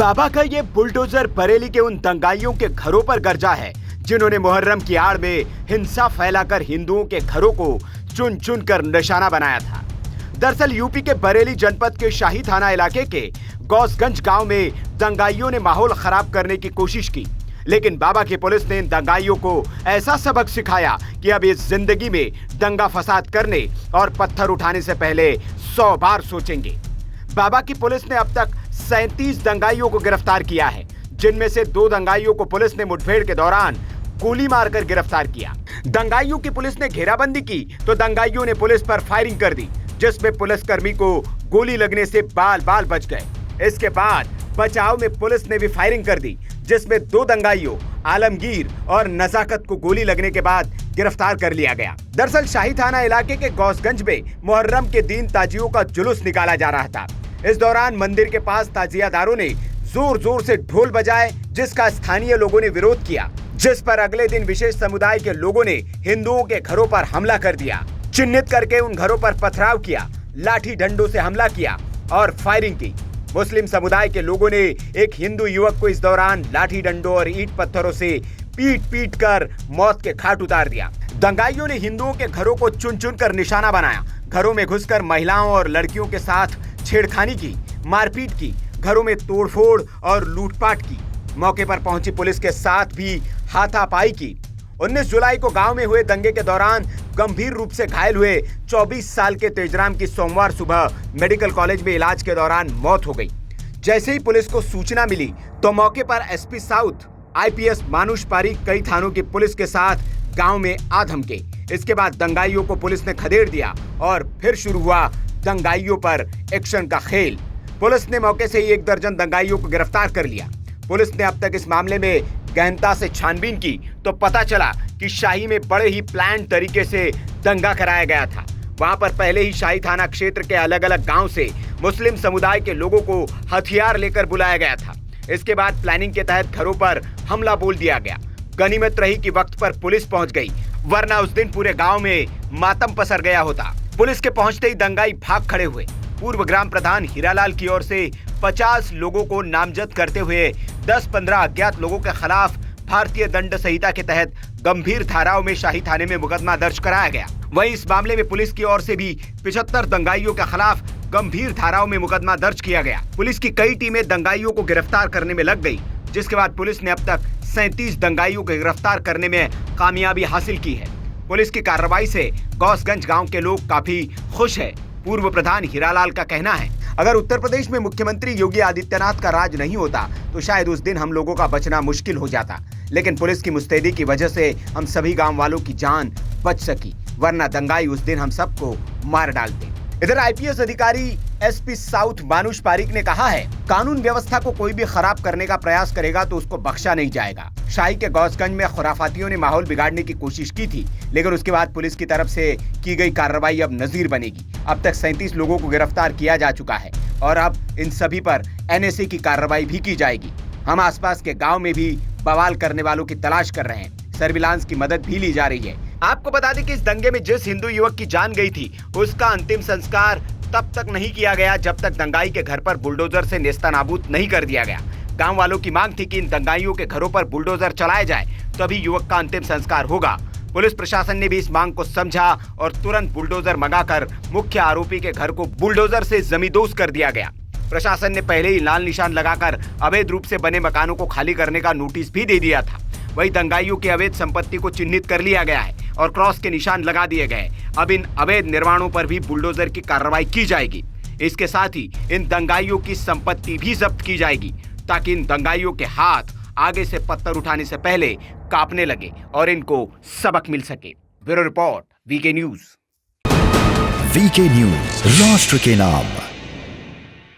बाबा का ये बुलडोजर बरेली के उन दंगाइयों के घरों पर गरजा है जिन्होंने मुहर्रम की आड़ में हिंसा फैलाकर हिंदुओं के घरों को चुन चुन कर निशाना बनाया था। दरअसल यूपी के बरेली जनपद के शाही थाना इलाके के गौसगंज गांव में दंगाइयों ने माहौल खराब करने की कोशिश की, लेकिन बाबा की पुलिस ने इन दंगाइयों को ऐसा सबक सिखाया कि अब इस जिंदगी में दंगा फसाद करने और पत्थर उठाने से पहले 100 बार सोचेंगे। बाबा की पुलिस ने अब तक 37 दंगाइयों को गिरफ्तार किया है, जिनमें से 2 दंगाइयों को पुलिस ने मुठभेड़ के दौरान गोली मारकर गिरफ्तार किया। दंगाइयों की पुलिस ने घेराबंदी की तो दंगाइयों ने पुलिस पर फायरिंग कर दी, जिसमें पुलिसकर्मी को गोली लगने से बाल बाल बच गए। इसके बाद बचाव में पुलिस ने भी फायरिंग कर दी, जिसमें 2 दंगाइयों आलमगीर और नजाकत को गोली लगने के बाद गिरफ्तार कर लिया गया। दरअसल शाही थाना इलाके के गौसगंज में मुहर्रम के दिन ताजियों का जुलूस निकाला जा रहा था। इस दौरान मंदिर के पास ताजियादारों ने जोर जोर से ढोल बजाए, जिसका स्थानीय लोगों ने विरोध किया, जिस पर अगले दिन विशेष समुदाय के लोगों ने हिंदुओं के घरों पर हमला कर दिया, चिन्हित करके उन घरों पर पथराव किया, लाठी डंडों से हमला किया और फायरिंग की। मुस्लिम समुदाय के लोगों ने एक हिंदू युवक को इस दौरान लाठी डंडों और ईंट पत्थरों से पीट पीट कर मौत के घाट उतार दिया। दंगाइयों ने हिंदुओं के घरों को चुन चुन कर निशाना बनाया, घरों में घुसकर महिलाओं और लड़कियों के साथ छेड़खानी की, मारपीट की, घरों में तोड़फोड़ और लूटपाट की। मौके पर पहुंची पुलिस के साथ भी हाथापाई की। 19 जुलाई को गांव में हुए दंगे के दौरान गंभीर रूप से घायल हुए 24 साल के तेजराम की सोमवार सुबह मेडिकल कॉलेज में इलाज के दौरान मौत हो गई। जैसे ही पुलिस को सूचना मिली तो मौके पर एसपी साउथ आईपीएस मानुष पारीक कई थानों की पुलिस के साथ गांव में आ धमके। इसके बाद दंगाइयों को पुलिस ने खदेड़ दिया और फिर शुरू हुआ दंगाइयों पर एक्शन का खेल। पुलिस ने मौके से ही 1 दर्जन दंगाइयों को गिरफ्तार कर लिया। पुलिस ने अब तक इस मामले में गहनता से छानबीन की तो पता चला कि शाही में बड़े ही प्लान तरीके से दंगा कराया गया था। वहां पर पहले ही शाही थाना क्षेत्र के अलग अलग गांव से मुस्लिम समुदाय के लोगों को हथियार लेकर बुलाया गया था। इसके बाद प्लानिंग के तहत घरों पर हमला बोल दिया गया। गनीमत रही कि वक्त पर पुलिस पहुंच गई, वरना उस दिन पूरे गांव में मातम पसर गया होता। पुलिस के पहुंचते ही दंगाई भाग खड़े हुए। पूर्व ग्राम प्रधान हीरालाल की ओर से 50 लोगों को नामजद करते हुए 10-15 अज्ञात लोगों के खिलाफ भारतीय दंड संहिता के तहत गंभीर धाराओं में शाही थाने में मुकदमा दर्ज कराया गया। वहीं इस मामले में पुलिस की ओर से भी 75 दंगाइयों के खिलाफ गंभीर धाराओं में मुकदमा दर्ज किया गया। पुलिस की कई टीमें दंगाइयों को गिरफ्तार करने में लग गई, जिसके बाद पुलिस ने अब तक 37 दंगाइयों को गिरफ्तार करने में कामयाबी हासिल की है। पुलिस की कार्रवाई से गौसगंज गांव के लोग काफी खुश है। पूर्व प्रधान हीरालाल का कहना है, अगर उत्तर प्रदेश में मुख्यमंत्री योगी आदित्यनाथ का राज नहीं होता तो शायद उस दिन हम लोगों का बचना मुश्किल हो जाता, लेकिन पुलिस की मुस्तैदी की वजह से हम सभी गांव वालों की जान बच सकी, वरना दंगाई उस दिन हम सबको मार डालते। इधर आईपीएस अधिकारी एसपी साउथ मानुष पारीक ने कहा है, कानून व्यवस्था को कोई भी खराब करने का प्रयास करेगा तो उसको बख्शा नहीं जाएगा। शाही के गौसगंज में खुराफातियों ने माहौल बिगाड़ने की कोशिश की थी, लेकिन उसके बाद पुलिस की तरफ से की गई कार्रवाई अब नजीर बनेगी। अब तक 37 लोगों को गिरफ्तार किया जा चुका है और अब इन सभी पर एनएसए की कार्रवाई भी की जाएगी। हम आसपास के गाँव में भी बवाल करने वालों की तलाश कर रहे हैं, सर्विलांस की मदद भी ली जा रही है। आपको बता दें कि इस दंगे में जिस हिंदू युवक की जान गई थी, उसका अंतिम संस्कार तब तक नहीं किया गया जब तक दंगाई के घर पर बुलडोजर से नेस्तनाबूद नहीं कर दिया गया। गांव वालों की मांग थी कि इन दंगाइयों के घरों पर बुलडोजर चलाया जाए, तभी युवक का अंतिम संस्कार होगा। पुलिस प्रशासन ने भी इस मांग को समझा और तुरंत बुलडोजर मंगाकर मुख्य आरोपी के घर को बुलडोजर से जमींदोज कर दिया गया। प्रशासन ने पहले ही लाल निशान लगाकर अवैध रूप से बने मकानों को खाली करने का नोटिस भी दे दिया था। वही दंगाइयों की अवैध संपत्ति को चिन्हित कर लिया गया है और क्रॉस के निशान लगा दिए गए। अब इन अवैध निर्माणों पर भी बुलडोजर की कार्रवाई की जाएगी। इसके साथ ही इन दंगाइयों की संपत्ति भी जब्त की जाएगी, ताकि इन दंगाइयों के हाथ आगे से पत्थर उठाने से पहले कांपने लगे और इनको सबक मिल सके। Bureau report, VK news. VK news, राष्ट्र के नाम।